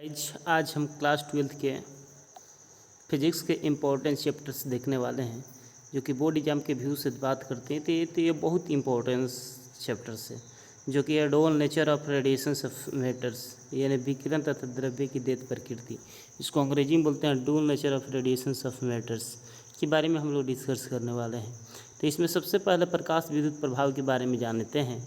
आज हम class 12th के फिज़िक्स के इम्पोर्टेंट चैप्टर्स देखने वाले हैं जो कि बोर्ड एग्जाम के व्यू से बात करते हैं। तो ये बहुत इम्पोर्टेंट चैप्टर्स है जो कि डोल nature of radiations of matters, यानी विकिरण तथा द्रव्य की देत प्रकृति। इसको अंग्रेजी में बोलते हैं डोल nature of radiations of matters के बारे में हम लोग डिस्कस करने वाले हैं। तो इसमें सबसे पहले प्रकाश विद्युत प्रभाव के बारे में जान लेते हैं।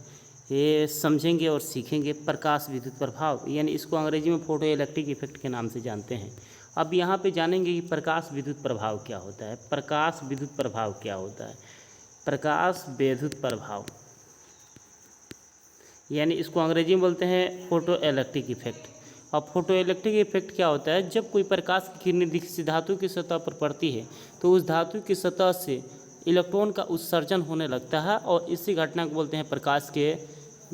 ये समझेंगे और सीखेंगे प्रकाश विद्युत प्रभाव, यानी इसको अंग्रेजी में फोटो इलेक्ट्रिक इफेक्ट के नाम से जानते हैं। अब यहाँ पे जानेंगे कि प्रकाश विद्युत प्रभाव क्या होता है। प्रकाश विद्युत प्रभाव क्या होता है? प्रकाश विद्युत प्रभाव यानी इसको अंग्रेजी में बोलते हैं फोटो इलेक्ट्रिक इफेक्ट। अब फोटो इलेक्ट्रिक इफेक्ट क्या होता है? जब कोई प्रकाश की किरणें किसी धातु की सतह पर पड़ती है तो उस धातु की सतह से इलेक्ट्रॉन का उत्सर्जन होने लगता है और इसी घटना को बोलते हैं प्रकाश के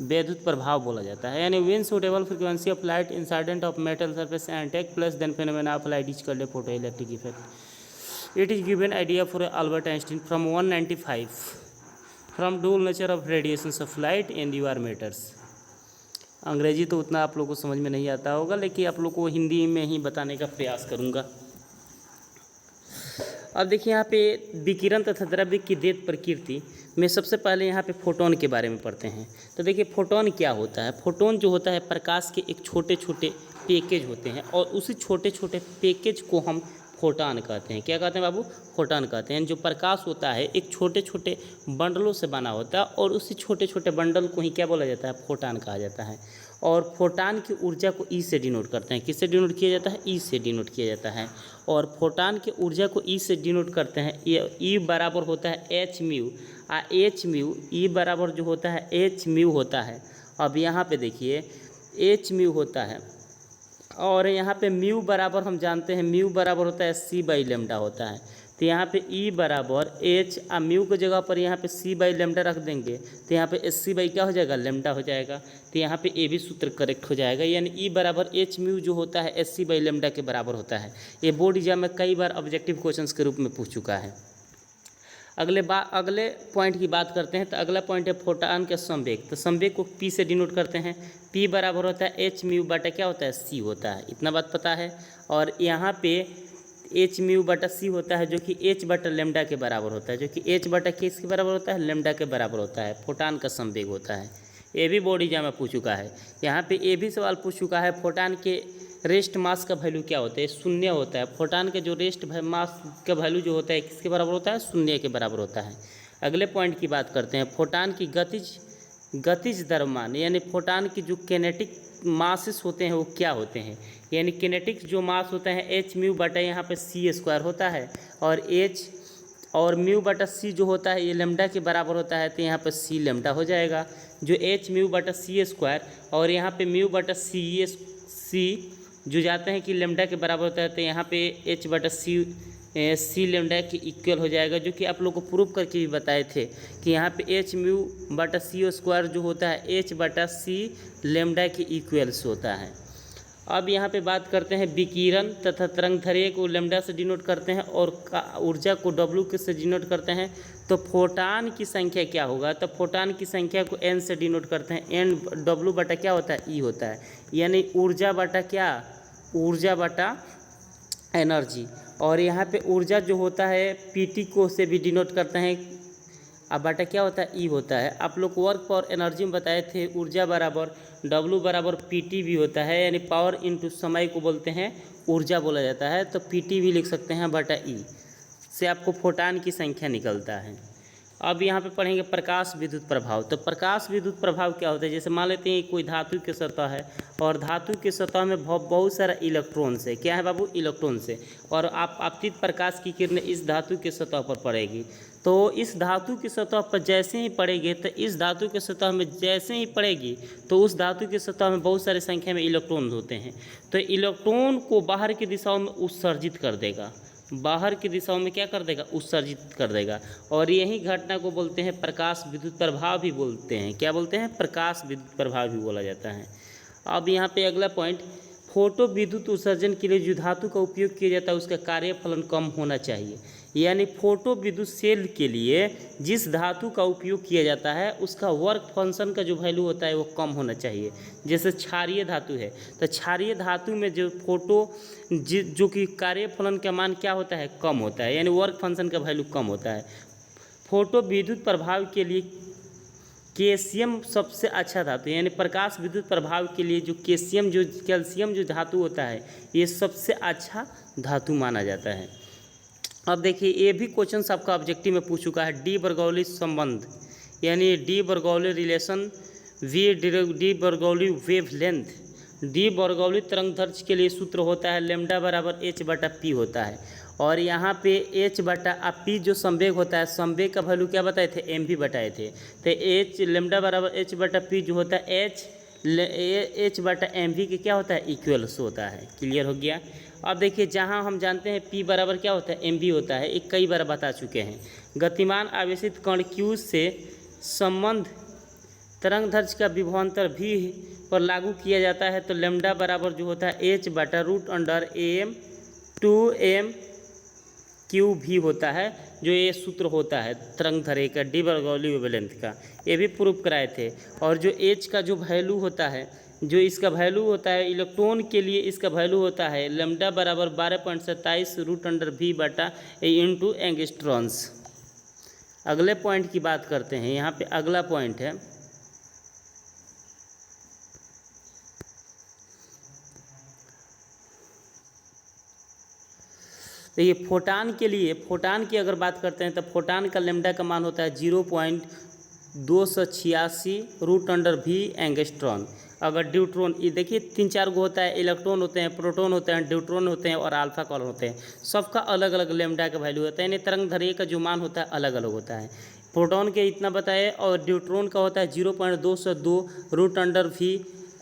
विद्युत प्रभाव बोला जाता है। यानी when suitable frequency of light incident of metal surface and take place then phenomena of light is called photo electric effect. It is given idea for Albert Einstein from 195 from dual nature of radiations of light in your matters. अंग्रेजी तो उतना आप लोगों को समझ में नहीं आता होगा, लेकिन आप लोग को हिंदी में ही बताने का प्रयास करूँगा। अब देखिए यहाँ पे विकिरण तथा द्रव्य की देत प्रकृति में सबसे पहले यहाँ पे फोटोन के बारे में पढ़ते हैं। तो देखिए फोटोन क्या होता है। फोटोन जो होता है प्रकाश के एक छोटे छोटे पैकेज होते हैं और उसी छोटे छोटे पैकेज को हम फोटॉन कहते हैं। क्या कहते हैं बाबू? फोटॉन कहते हैं। जो प्रकाश होता है एक छोटे छोटे बंडलों से बना होता है और उसी छोटे छोटे बंडल को ही क्या बोला जाता है? फोटॉन कहा जाता है। और फोटॉन की ऊर्जा को ई से डिनोट करते हैं। किससे डिनोट किया जाता है? ई से डिनोट किया जाता है। और फोटॉन की ऊर्जा को ई से डिनोट करते हैं। ई बराबर होता है H mu. H mu E बराबर जो होता है एच म्यू होता है। अब यहाँ पे देखिए एच म्यू होता है और यहाँ पे म्यू बराबर हम जानते हैं म्यू बराबर होता है सी बाई लेमडा होता है। तो यहाँ पे ई बराबर एच म्यू की जगह पर यहाँ पे सी बाई लेमडा रख देंगे तो यहाँ पे एस सी बाई क्या हो जाएगा? लेमडा हो जाएगा। तो यहाँ पे ए भी सूत्र करेक्ट हो जाएगा। यानी ई बराबर एच म्यू जो होता है एस सी बाई लेमडा के बराबर होता है। ये बोर्ड एग्जाम में कई बार ऑब्जेक्टिव क्वेश्चंस के रूप में पूछ चुका है। अगले पॉइंट की बात करते हैं। तो अगला पॉइंट है फोटॉन के संवेग। तो संवेग को पी से डिनोट करते हैं। पी बराबर होता है एच म्यू बटा क्या होता है? सी होता है। इतना बात पता है। और यहाँ पे एच म्यू बटा सी होता है जो कि एच बटा लेमडा के बराबर होता है, जो कि एच बटा किसके बराबर होता है? लेमडा के बराबर होता है। फोटॉन का संवेग होता है। ये भी बोर्ड एग्जाम में पूछ चुका है। यहाँ पे ये भी सवाल पूछ चुका है फोटॉन के रेस्ट मास का वैल्यू क्या होता है? शून्य होता है। फोटॉन के जो रेस्ट मास का वैल्यू जो होता है किसके बराबर होता है? शून्य के बराबर होता है। अगले पॉइंट की बात करते हैं। फोटॉन की गतिज द्रव्यमान, यानी फोटॉन की जो किनेटिक मासेस होते हैं वो क्या होते हैं? यानी किनेटिक जो मास होता है एच म्यू बटा यहाँ पे सी स्क्वायर होता है और एच और म्यू बटा सी जो होता है ये लेमडा के बराबर होता है। तो यहाँ पे सी लेमडा हो जाएगा जो एच म्यू बटा सी स्क्वायर और यहाँ पे म्यू बटा सी जो जाते हैं कि लेमडा के बराबर होता है। तो यहाँ पे एच बटा सी लेमडा के इक्वल हो जाएगा, जो कि आप लोग को प्रूव करके भी बताए थे कि यहाँ पे एच म्यू बटा सी स्क्वायर जो होता है एच बटा सी लेमडा के इक्वल्स होता है। अब यहाँ पे बात करते हैं विकिरण तथा तरंगदैर्घ्य को लेमडा से डिनोट करते हैं और ऊर्जा को डब्ल्यू के से डिनोट करते हैं। तो फोटॉन की संख्या क्या होगा? तो फोटॉन की संख्या को एन से डिनोट करते हैं। एन डब्ल्यू बटा क्या होता है? ई होता है। यानी ऊर्जा बटा क्या? ऊर्जा बटा एनर्जी। और यहाँ पे ऊर्जा जो होता है पीटी को से भी डिनोट करते हैं। अब बटा क्या होता है? ई होता है। आप लोग वर्क पावर एनर्जी में बताए थे ऊर्जा बराबर डब्ल्यू बराबर पीटी भी होता है, यानी पावर इनटू समय को बोलते हैं ऊर्जा बोला जाता है। तो पीटी भी लिख सकते हैं बटा ई से आपको फोटॉन की संख्या निकलता है। अब यहाँ पे पढ़ेंगे प्रकाश विद्युत प्रभाव। तो प्रकाश विद्युत प्रभाव क्या होता है? जैसे मान लेते हैं कोई धातु की सतह है और धातु की सतह में बहुत सारा इलेक्ट्रॉन्स है। क्या है बाबू? इलेक्ट्रॉन्स है। और आपतित प्रकाश की किरणें इस धातु की सतह पर पड़ेगी। तो इस धातु की सतह पर जैसे ही पड़ेगी तो इस धातु की सतह में जैसे ही पड़ेगी तो उस धातु की सतह में बहुत सारी संख्या में इलेक्ट्रॉन होते हैं। तो इलेक्ट्रॉन को बाहर की दिशाओं में उत्सर्जित कर देगा। बाहर की दिशाओं में क्या कर देगा? उत्सर्जित कर देगा। और यही घटना को बोलते हैं प्रकाश विद्युत प्रभाव भी बोलते हैं। क्या बोलते हैं? प्रकाश विद्युत प्रभाव भी बोला जाता है। अब यहाँ पे अगला पॉइंट फोटो विद्युत उत्सर्जन के लिए जो धातु का उपयोग किया जाता है उसका कार्यफलन कम होना चाहिए। यानी फोटो विद्युत सेल के लिए जिस धातु का उपयोग किया जाता है उसका वर्क फंक्शन का जो वैल्यू होता है वो कम होना चाहिए। जैसे क्षारीय धातु है तो क्षारीय धातु में जो जो कि कार्यफलन का मान क्या होता है, कम होता है, यानी वर्क फंक्शन का वैल्यू कम होता है। फोटो विद्युत प्रभाव के लिए कैल्शियम सबसे अच्छा धातु, यानी प्रकाश विद्युत प्रभाव के लिए जो कैल्शियम जो धातु होता है ये सबसे अच्छा धातु माना जाता है। अब देखिए ये भी क्वेश्चन आपका ऑब्जेक्टिव में पूछ चुका है, डी बर्गौली संबंध, यानी de Broglie relation, de Broglie wavelength. De Broglie तरंगदैर्घ्य के लिए सूत्र होता है लैम्डा बराबर h/p होता है, और यहाँ पे h/p जो संवेग होता है, संवेग का वैल्यू क्या बताए थे, mv बताए थे। तो लैम्डा बराबर h/p जो होता है h/mv के क्या होता है, इक्वल्स होता है। क्लियर हो गया। अब देखिए जहाँ हम जानते हैं p बराबर क्या होता है, mv होता है, एक कई बार बता चुके हैं। गतिमान आवेशित कण q से संबंध तरंगदैर्घ्य का विभवांतर v पर लागू किया जाता है तो लैम्डा बराबर जो होता है h/√am 2m QV होता है, जो ये सूत्र होता है तरंगदैर्घ्य का, डी बर्गौली वेवलेंथ का, ये भी प्रूव कराए थे। और जो h का जो वैल्यू होता है, जो इसका वैल्यू होता है इलेक्ट्रॉन के लिए, इसका वैल्यू होता है लैम्डा बराबर 12.27√V/A इंटू एंगस्ट्रॉन्स। अगले पॉइंट की बात करते हैं। यहाँ पे अगला पॉइंट है तो ये फोटान के लिए, फोटान की अगर बात करते हैं तो फोटान का लैम्डा का मान होता है 0.286√V एंगस्ट्रॉन। अगर ड्यूट्रॉन, ये देखिए 3-4 गो होता है, इलेक्ट्रॉन होते हैं, प्रोटॉन होते हैं, ड्यूट्रॉन होते हैं और अल्फा कॉलम होते हैं, सबका अलग अलग लैम्डा का वैल्यू होता है, यानी तरंगदैर्घ्य का जो मान होता है अलग अलग होता है। प्रोटॉन के इतना बताए और ड्यूट्रॉन का होता है 0.202√V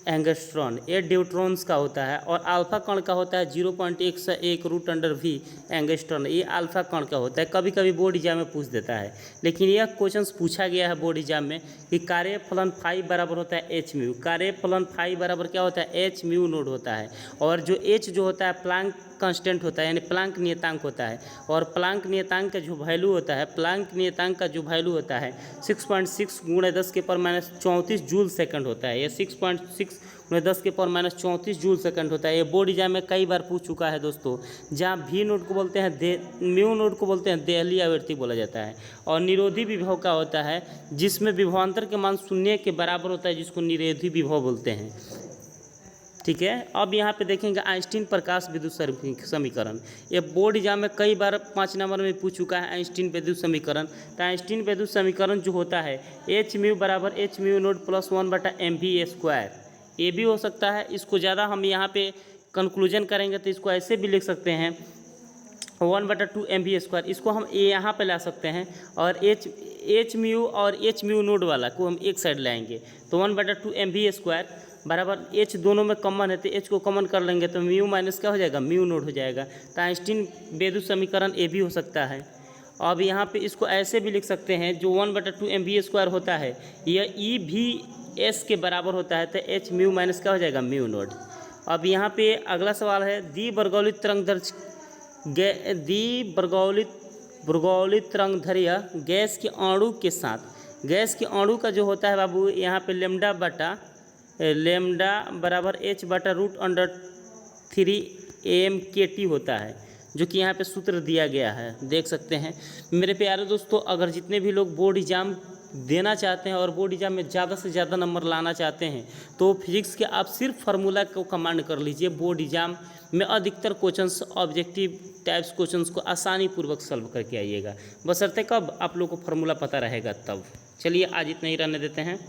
एंगस्ट्रॉन, ये ड्यूट्रॉन्स का होता है। और अल्फा कण का होता है 0.101√V एंगस्ट्रॉन, ये अल्फा कण का होता है। कभी कभी बोर्ड एग्जाम में पूछ देता है, लेकिन यह क्वेश्चन पूछा गया है बोर्ड एग्जाम में कि कार्यफलन फाई बराबर होता है h म्यू। कार्यफलन फाई बराबर क्या होता है, h म्यू नोड होता है। और जो h जो होता है प्लांक कांस्टेंट होता है, यानी प्लांक नियतांक होता है। और प्लांक नियतांक का जो वैल्यू होता है, प्लांक नियतांक का जो वैल्यू होता है 6.6 × 10⁻34 जूल सेकंड होता है। ये 6.6 × 10⁻34 जूल सेकंड होता है। ये बोर्ड एग्जाम में कई बार पूछ चुका है दोस्तों। जहाँ भी नोड को बोलते हैं म्यू नोड को बोलते हैं देहली आवृत्ति बोला जाता है। और निरोधी विभव का होता है जिसमें विभवांतर के मान 0 के बराबर होता है, जिसको निरोधी विभव बोलते हैं। ठीक है। अब यहाँ पे देखेंगे आइंस्टीन प्रकाश विद्युत समीकरण। ये बोर्ड एग्जाम में कई बार 5 नंबर में पूछ चुका है आइंस्टीन विद्युत समीकरण। तो आइंस्टीन विद्युत समीकरण जो होता है h म्यू बराबर h mu node plus 1/mv²। ये भी हो सकता है, इसको ज़्यादा हम यहाँ पे कंक्लूजन करेंगे तो इसको ऐसे भी लिख सकते हैं 1/2mv²। इसको हम यहाँ पे ला सकते हैं और h म्यू और h म्यू नोड वाला को हम एक साइड लाएंगे तो 1/2mv² बराबर h दोनों में कॉमन है तो h को कॉमन कर लेंगे तो म्यू माइनस क्या हो जाएगा, म्यू नोड हो जाएगा। तो आइंस्टीन विद्युत समीकरण ये भी हो सकता है। अब यहाँ पे इसको ऐसे भी लिख सकते हैं जो 1/2mv² होता है यह EV/s के बराबर होता है तो h म्यू माइनस क्या हो जाएगा, म्यू नोड। अब यहाँ पे अगला सवाल है द्विबर्गौली तरंगदैर्घ्य गैस के अणु के साथ। गैस के अणु का जो होता है बाबू यहाँ पे लैम्डा बराबर h/√3mkt होता है, जो कि यहाँ पे सूत्र दिया गया है, देख सकते हैं। मेरे प्यारे दोस्तों, अगर जितने भी लोग बोर्ड एग्जाम देना चाहते हैं और बोर्ड एग्जाम में ज़्यादा से ज़्यादा नंबर लाना चाहते हैं तो फिजिक्स के आप सिर्फ फार्मूला को कमांड कर लीजिए। बोर्ड एग्जाम में अधिकतर क्वेश्चंस ऑब्जेक्टिव टाइप्स क्वेश्चंस को आसानी पूर्वक सॉल्व करके आइएगा, बशर्ते कब आप लोग को फार्मूला पता रहेगा तब। चलिए आज इतना ही रहने देते हैं।